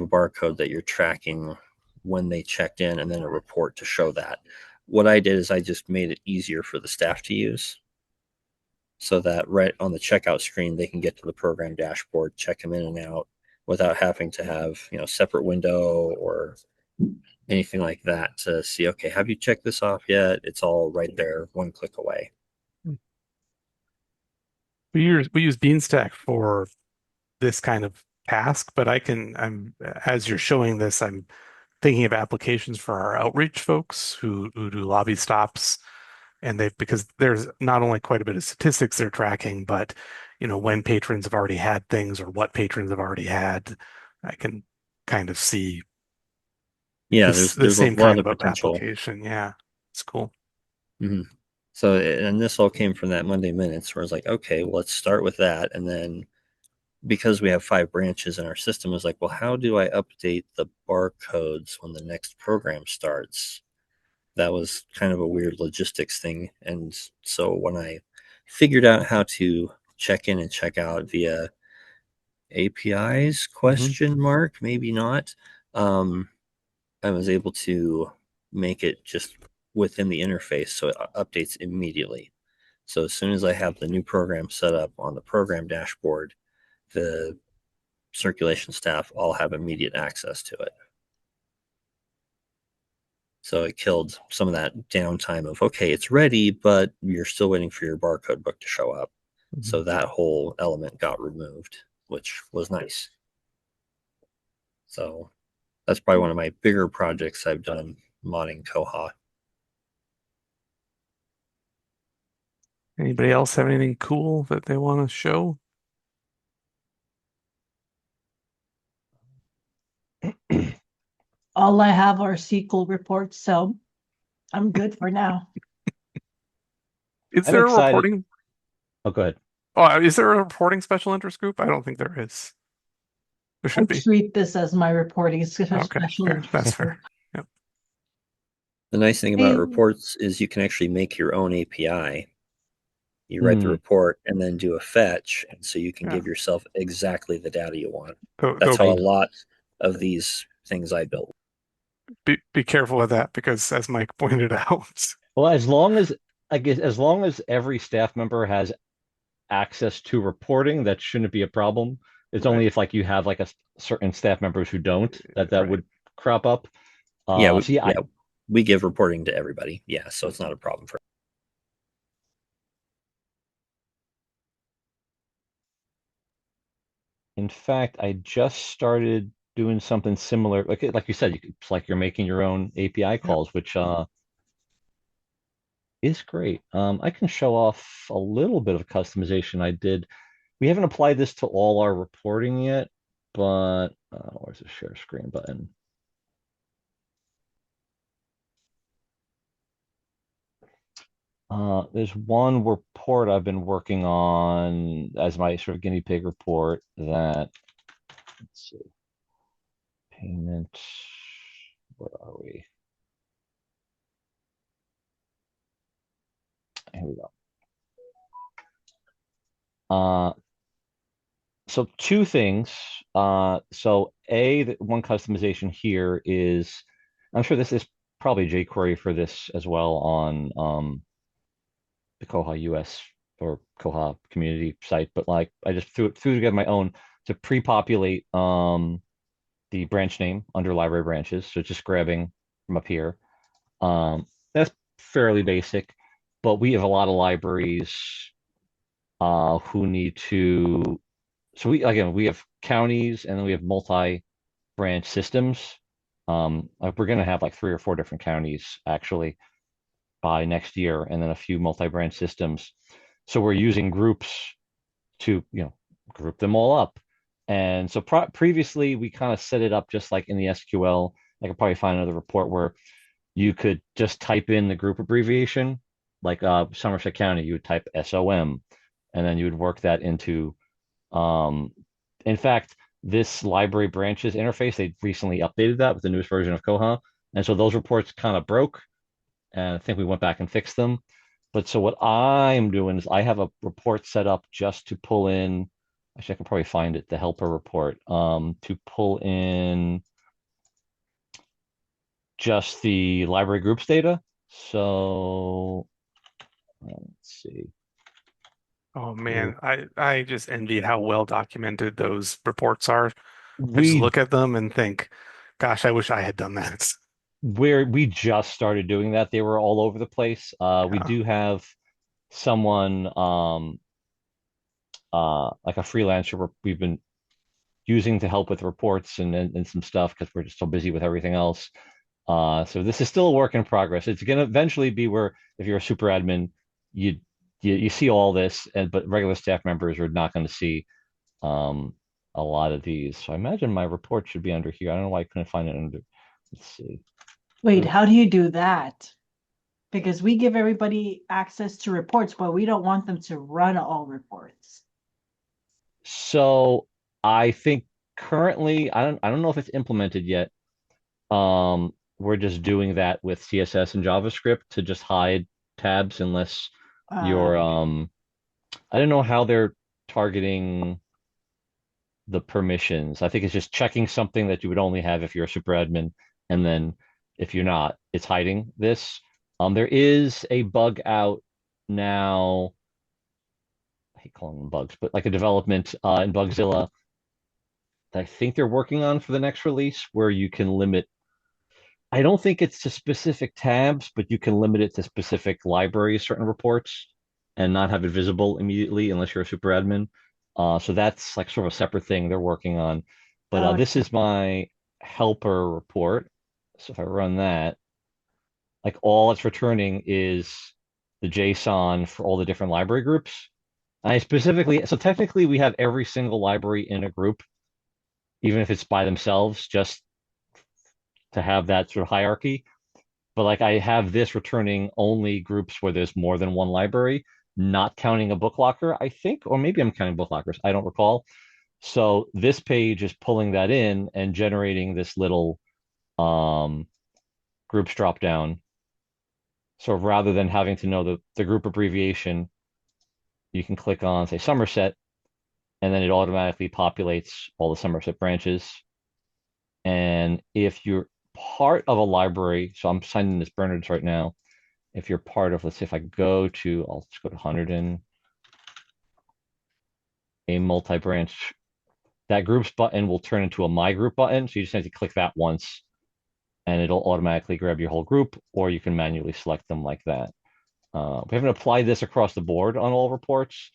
a barcode that you're tracking when they checked in, and then a report to show that. What I did is I just made it easier for the staff to use, so that right on the checkout screen they can get to the program dashboard, check them in and out without having to have separate window or anything like that to see, okay, have you checked this off yet? It's all right there, one click away. We use Beanstack for this kind of task, but I'm as you're showing this, I'm thinking of applications for our outreach folks who do lobby stops, and because there's not only quite a bit of statistics they're tracking, but when patrons have already had things or what patrons have already had, I can kind of see Yeah, this there's a same lot kind of of potential. application. Yeah, it's cool. Mm-hmm. So, and this all came from that Monday Minutes where I was like, okay, well, let's start with that. And then because we have 5 branches in our system, I was like, well, how do I update the barcodes when the next program starts? That was kind of a weird logistics thing. And so when I figured out how to check in and check out via APIs, question mark, maybe not, I was able to make it just within the interface so it updates immediately. So as soon as I have the new program set up on the program dashboard, the circulation staff all have immediate access to it. So it killed some of that downtime of, okay, it's ready, but you're still waiting for your barcode book to show up. So that whole element got removed, which was nice. So that's probably one of my bigger projects I've done modding Koha. Anybody else have anything cool that they want to show? All I have are SQL reports, so I'm good for now. Is I'm there a excited. reporting? Oh, go ahead. Oh, is there a reporting special interest group? I don't think there is. There I should be. treat this as my reporting special Okay, fair. interest. That's fair. Yep. The nice thing about reports is you can actually make your own API. You write the report and then do a fetch, and so you can give yourself exactly the data you want. That's how a lot of these things I built. Be careful with that because, as Mike pointed out, well, as long as every staff member has access to reporting, that shouldn't be a problem. It's Right. only if like you have like a certain staff members who don't that Right. would crop up. Yeah, So yeah, we give reporting to everybody. Yeah, so it's not a problem for. in fact, I just started doing something similar. Like you said, it's like you're making your own API Yep. calls, which is great. I can show off a little bit of customization I did. We haven't applied this to all our reporting yet, but where's the share screen button? There's one report I've been working on as my sort of guinea pig report that, let's see, payment, where are we? Here we go. So two things. So one customization here is, I'm sure this is probably jQuery for this as well on the koha-US or Koha community site, but like I just threw together my own to pre-populate the branch name under library branches. So just grabbing from up here. That's fairly basic, but we have a lot of libraries who need to. So we have counties and then we have multi-branch systems. Like we're going to have like 3 or 4 different counties actually by next year, and then a few multi-branch systems. So we're using groups to group them all up. And so previously we kind of set it up just like in the SQL. I could probably find another report where you could just type in the group abbreviation, like Somerset County, you would type SOM, and then you would work that into. In fact, this library branches interface, they recently updated that with the newest version of Koha, and so those reports kind of broke, and I think we went back and fixed them. But so what I'm doing is I have a report set up just to pull in. Actually, I can probably find it, the helper report, to pull in just the library groups data. So let's see. Oh man, I just envy how well documented those reports are. I just We look at them and think, gosh, I wish I had done that. we just started doing that. They were all over the place. We Yeah. do have someone like a freelancer we've been using to help with reports and some stuff because we're just so busy with everything else. So this is still a work in progress. It's going to eventually be where if you're a super admin, you you see all this, but regular staff members are not going to see um, a lot of these. So I imagine my report should be under here. I don't know why I couldn't find it under. Let's see. Wait, how do you do that? Because we give everybody access to reports, but we don't want them to run all reports. So I think currently I don't know if it's implemented yet. We're just doing that with CSS and JavaScript to just hide tabs unless you're I don't know how they're targeting the permissions. I think it's just checking something that you would only have if you're a super admin, and then if you're not, it's hiding this. There is a bug out now. I hate calling them bugs, but like a development in Bugzilla that I think they're working on for the next release where you can limit. I don't think it's to specific tabs, but you can limit it to specific libraries, certain reports, and not have it visible immediately unless you're a super admin. So that's like sort of a separate thing they're working on. But Oh, this is my helper report. So if I run that, like all it's returning is the JSON for all the different library groups. I specifically, so technically we have every single library in a group, even if it's by themselves, just to have that sort of hierarchy. But like I have this returning only groups where there's more than one library, not counting a book locker, I think, or maybe I'm counting book lockers. I don't recall. So this page is pulling that in and generating this little um, groups drop down. So rather than having to know the group abbreviation, you can click on, say, Somerset, and then it automatically populates all the Somerset branches. And if you're part of a library, so I'm signing this Bernard's right now. If you're part of, let's see, if I go to, I'll just go to 100 and a multi-branch, that groups button will turn into a my group button. So you just have to click that once and it'll automatically grab your whole group, or you can manually select them like that. We haven't applied this across the board on all reports,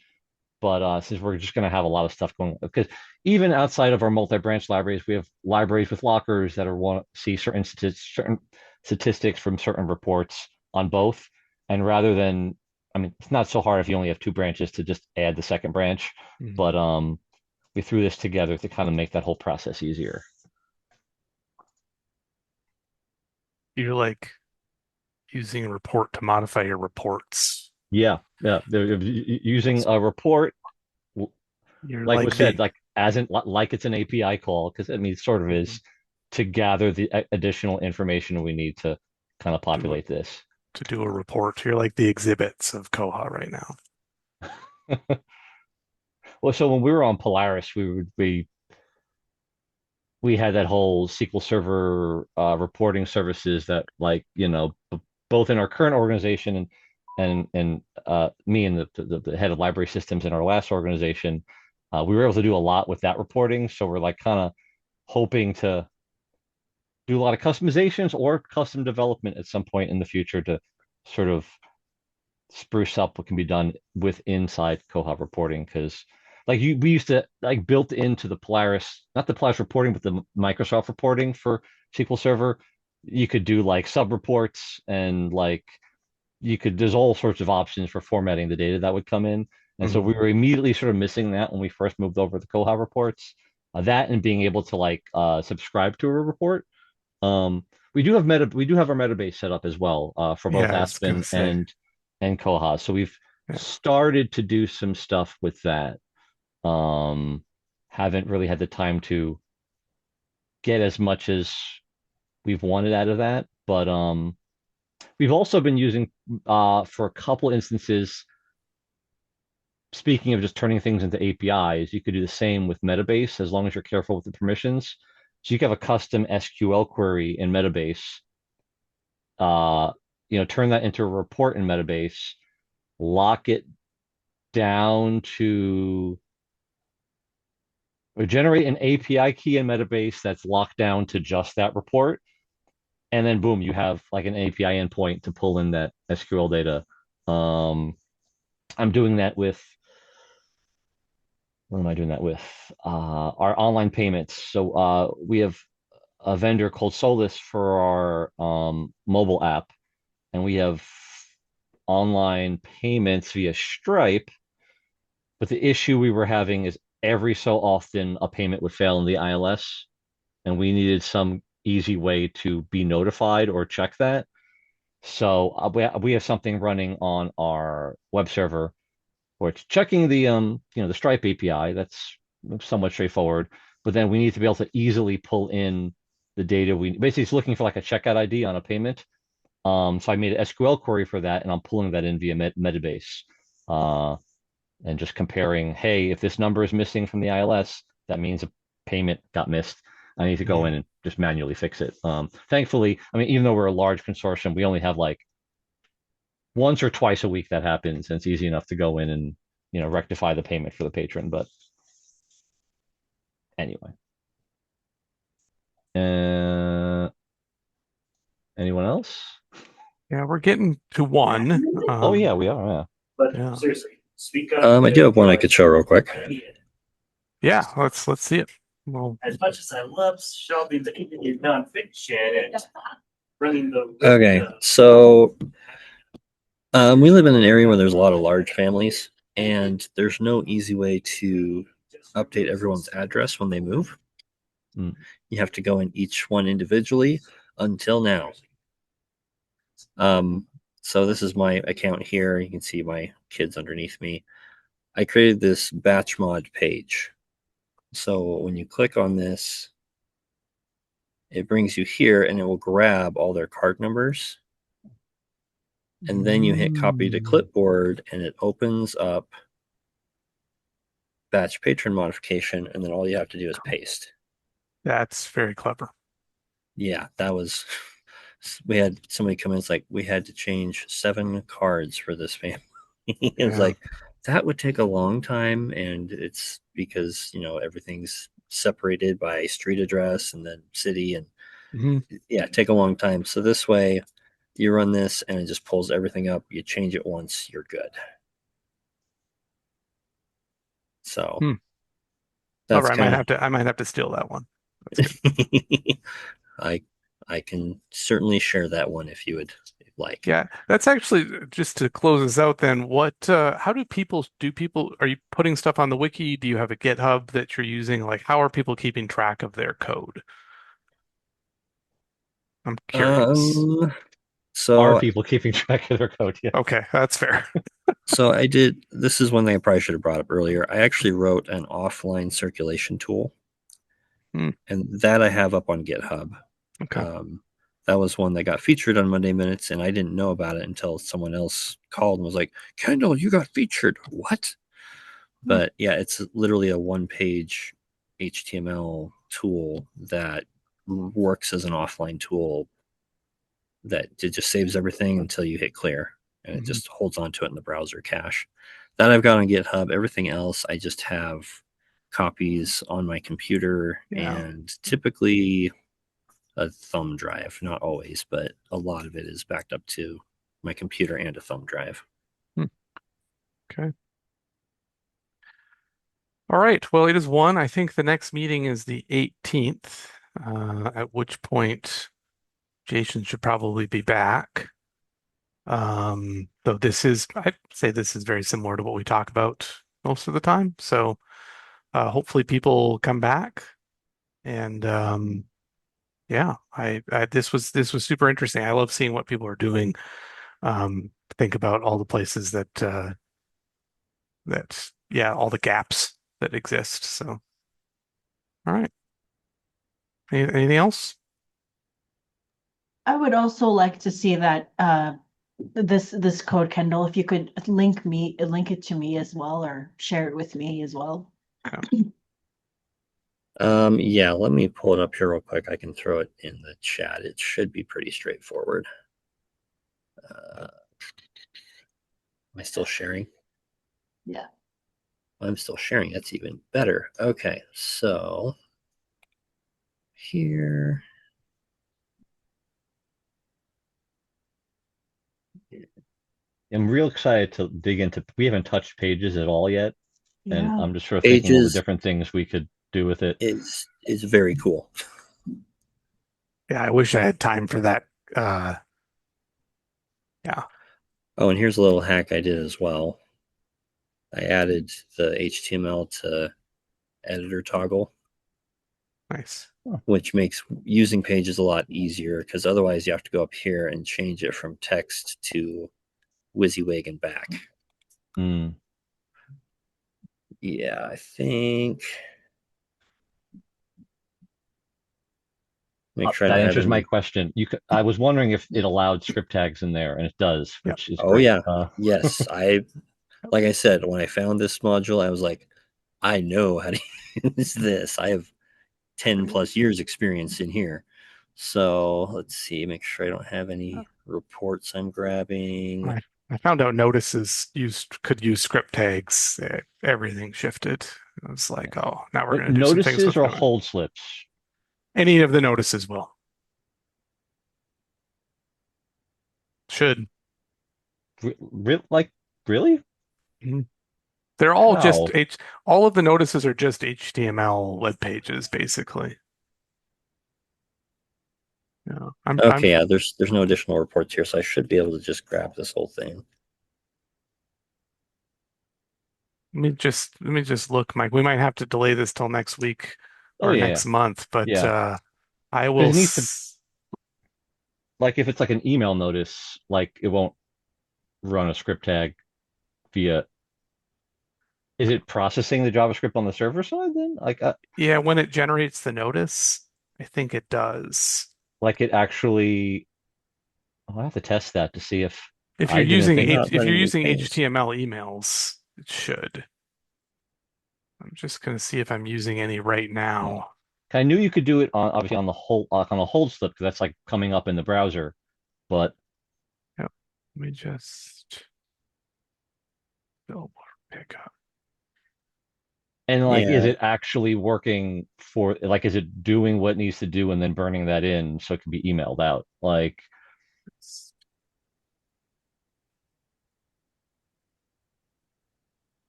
but since we're just going to have a lot of stuff going, because even outside of our multi-branch libraries, we have libraries with lockers that want to see certain statistics from certain reports on both. And rather than, I mean, it's not so hard if you only have 2 branches to just add the second branch, but we threw this together to kind of make that whole process easier. You're like using a report to modify your reports. Yeah. They're using a report, You're like like was said, like as in like it's an API call, because I mean it sort of is, to gather the additional information we need to kind of populate this. to do a report. You're like the exhibits of Koha right now. Well, so when we were on Polaris, we had that whole SQL Server reporting services that, like, both in our current organization and me and the head of library systems in our last organization, we were able to do a lot with that reporting. So we're like kind of hoping to do a lot of customizations or custom development at some point in the future to sort of spruce up what can be done with inside Koha reporting. Because like we used to, like, built into the Polaris, not the Polaris reporting, but the Microsoft reporting for SQL Server, you could do like sub reports, and like there's all sorts of options for formatting the data that would come in. And so we were immediately sort of missing that when we first moved over to Koha reports. That and being able to like subscribe to a report. We do have our metabase set up as well for both Yeah, I was gonna Aspen say. and Koha. So we've Yeah. started to do some stuff with that. Haven't really had the time to get as much as we've wanted out of that, but we've also been using for a couple instances. Speaking of just turning things into APIs, you could do the same with Metabase as long as you're careful with the permissions. So you can have a custom SQL query in Metabase, turn that into a report in Metabase, lock it down to, or generate an API key in Metabase that's locked down to just that report. And then boom, you have like an API endpoint to pull in that SQL data. I'm doing that with, what am I doing that with? Our online payments. So we have a vendor called Solus for our mobile app, and we have online payments via Stripe. But the issue we were having is every so often a payment would fail in the ILS, and we needed some easy way to be notified or check that. So we have something running on our web server where it's checking the Stripe API. That's somewhat straightforward. But then we need to be able to easily pull in the data. Basically it's looking for like a checkout ID on a payment. So I made an SQL query for that, and I'm pulling that in via Metabase, and just comparing, hey, if this number is missing from the ILS, that means a payment got missed. I need to go in and just manually fix it. Thankfully, I mean, even though we're a large consortium, we only have like once or twice a week that happens, and it's easy enough to go in and rectify the payment for the patron. But anyway, anyone else? Yeah, we're getting to one. Oh yeah, we are. Yeah. But Yeah. seriously, speak up. I do have one I could show real quick. Yeah, let's see it. Well, As much as I love shelving the nonfiction and bringing the Okay, so we live in an area where there's a lot of large families, and there's no easy way to update everyone's address when they move. You have to go in each one individually until now. So this is my account here. You can see my kids underneath me. I created this batch mod page. So when you click on this, it brings you here, and it will grab all their card numbers. And then you hit copy to clipboard, and it opens up batch patron modification, and then all you have to do is paste. that's very clever. Yeah, that was, we had somebody come in, it's like, we had to change 7 cards for this family. It was like, that would take a long time, and it's because, everything's separated by street address and then city, and Mhm. yeah, take a long time. So this way, you run this and it just pulls everything up. You change it once, you're good. So Hmm. that's All right, kind of. I might have to steal that one. That's good. I can certainly share that one if you would like. Yeah, that's actually just to close us out then. How do people, are you putting stuff on the wiki? Do you have a GitHub that you're using? Like, how are people keeping track of their code? I'm curious. Are So people keeping track of their code? Yeah. Okay, that's fair. so I did. This is one thing I probably should have brought up earlier. I actually wrote an offline circulation tool, Hmm. and that I have up on GitHub. Okay. That was one that got featured on Monday Minutes, and I didn't know about it until someone else called and was like, "Kendall, you got featured." What? But yeah, it's literally a one-page HTML tool that works as an offline tool that it just saves everything until you hit clear, and it Mhm. just holds onto it in the browser cache. That I've got on GitHub. Everything else I just have copies on my computer, Yeah. and typically a thumb drive. Not always, but a lot of it is backed up to my computer and a thumb drive. Okay. All right. Well, it is 1. I think the next meeting is the 18th, at which point Jason should probably be back. Though I'd say this is very similar to what we talk about most of the time. So hopefully people come back. And yeah, this was super interesting. I love seeing what people are doing. Think about all the places yeah, all the gaps that exist. So, all right. Anything else? I would also like to see that this code, Kendall, if you could link it to me as well, or share it with me as well. Yeah, let me pull it up here real quick. I can throw it in the chat. It should be pretty straightforward. Am I still sharing? Yeah. I'm still sharing. That's even better. Okay, so here. I'm real excited to dig into. We haven't touched pages at all yet, and Yeah. I'm just sort of thinking all the Pages different things we could do with it. is very cool. Yeah, I wish I had time for that. Yeah. Oh, and here's a little hack I did as well. I added the HTML to editor toggle, Nice. which makes using pages a lot easier, because otherwise you have to go up here and change it from text to WYSIWYG and back. Mm. Yeah, I think. Make sure I That don't have answers my any. question. I was wondering if it allowed script tags in there, and it does, Yep. which is Oh great. yeah, yes. Like I said, when I found this module, I was like, I know how to use this. I have 10 plus years experience in here. So let's see, make sure I don't have any reports I'm grabbing. I found out notices could use script tags. Everything shifted. I was like, oh, now we're going to do some things Notices with or notice. hold slips? Any of the notices will. Should. Like, really? Mhm. They're all How? all of the notices are just HTML web pages, basically. Yeah. Okay, yeah, there's no additional reports here, so I should be able to just grab this whole thing. Let me just look, Mike. We might have to delay this till next week Oh or yeah, next month, but yeah. I Because will. it needs to, like, if it's like an email notice, like it won't run a script tag via. Is it processing the JavaScript on the server side then? Yeah, when it generates the notice, I think it does. Like it actually. I'll have to test that to see if If you're I didn't using think. Not if you're letting me using paste. HTML emails, it should. I'm just going to see if I'm using any right now. I knew you could do it on obviously on the whole on a hold slip because that's like coming up in the browser, but Yep. Let me just billboard pickup. And like, is Yeah. it actually working for, like, is it doing what it needs to do and then burning that in so it can be emailed out? Like,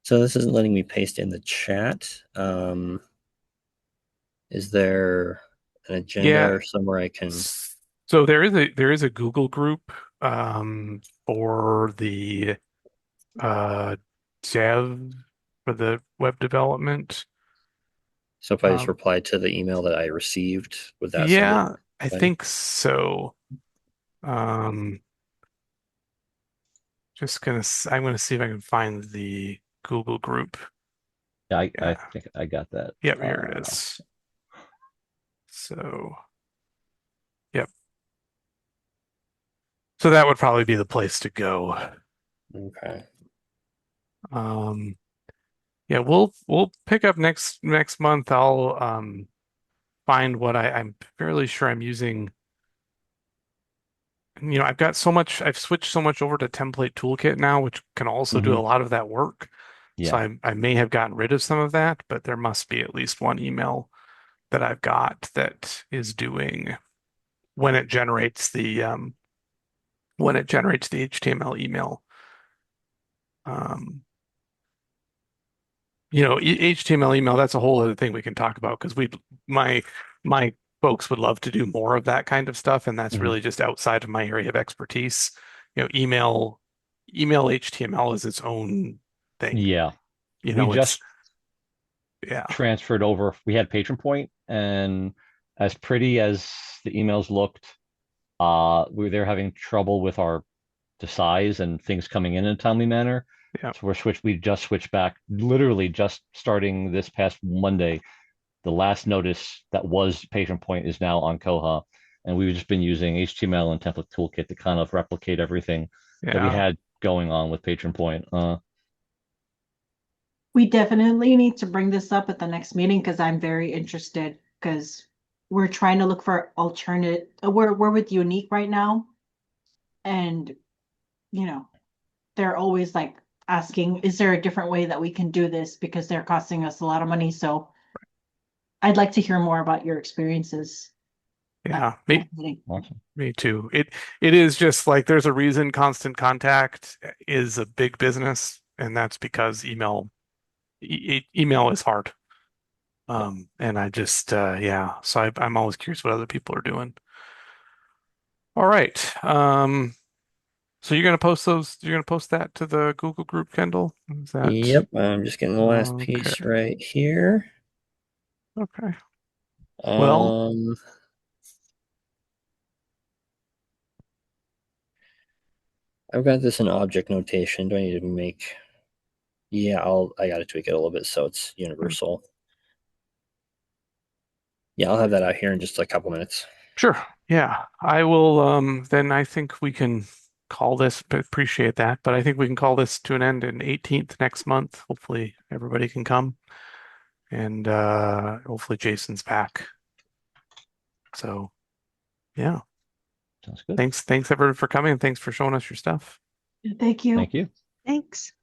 So this isn't letting me paste in the chat. Is there an agenda Yeah. or somewhere I can? So there is a Google group for the uh dev for the web development. So if I just Um, reply to the email that I received, would that send it? yeah, I Fine. think so. Um, I'm gonna see if I can find the Google group. I Yeah. think I got that. Yep, here it is. So, yep. So that would probably be the place to go. Okay. Um, yeah, we'll pick up next month. I'll find what I'm fairly sure I'm using. I've switched so much over to Template Toolkit now, which can also do a Hmm. lot of that work. So Yeah. I may have gotten rid of some of that, but there must be at least one email that I've got that is doing when it generates the HTML email. Um, HTML email, that's a whole other thing we can talk about because my folks would love to do more of that kind of stuff, and that's Hmm. really just outside of my area of expertise. Email HTML is its own thing. Yeah. You We know, it's just yeah, transferred over. We had Patron Point, and as pretty as the emails looked, they're having trouble with the size and things coming in a timely manner. yeah. So we just switched back, literally just starting this past Monday. The last notice that was Patron Point is now on Koha, and we've just been using HTML and Template Toolkit to kind of replicate everything that we Yeah. had going on with Patron Point. We definitely need to bring this up at the next meeting because I'm very interested because we're trying to look for alternate. We're with Unique right now, and you know they're always like asking, "Is there a different way that we can do this?" Because they're costing us a lot of money. So I'd like to hear more about your experiences at Yeah, the me next meeting. Awesome. me too. It is just like there's a reason Constant Contact is a big business, and that's because email is hard. Yeah. And I just yeah, so I'm always curious what other people are doing. All right. So you're gonna post that to the Google group, Kendall? Is that Yep. I'm just getting the last okay? piece right here. Okay. Well, Um, I've got this in object notation. Do I need to make? Yeah, I got to tweak it a little bit so it's universal. Yeah, I'll have that out here in just a couple minutes. sure. Yeah. I will then I think we can call this, appreciate that, but I think we can call this to an end in 18th next month. Hopefully everybody can come and hopefully Jason's back. So, yeah. Sounds good. Thanks everyone for coming and thanks for showing us your stuff. Thank you. Thank you. Thanks.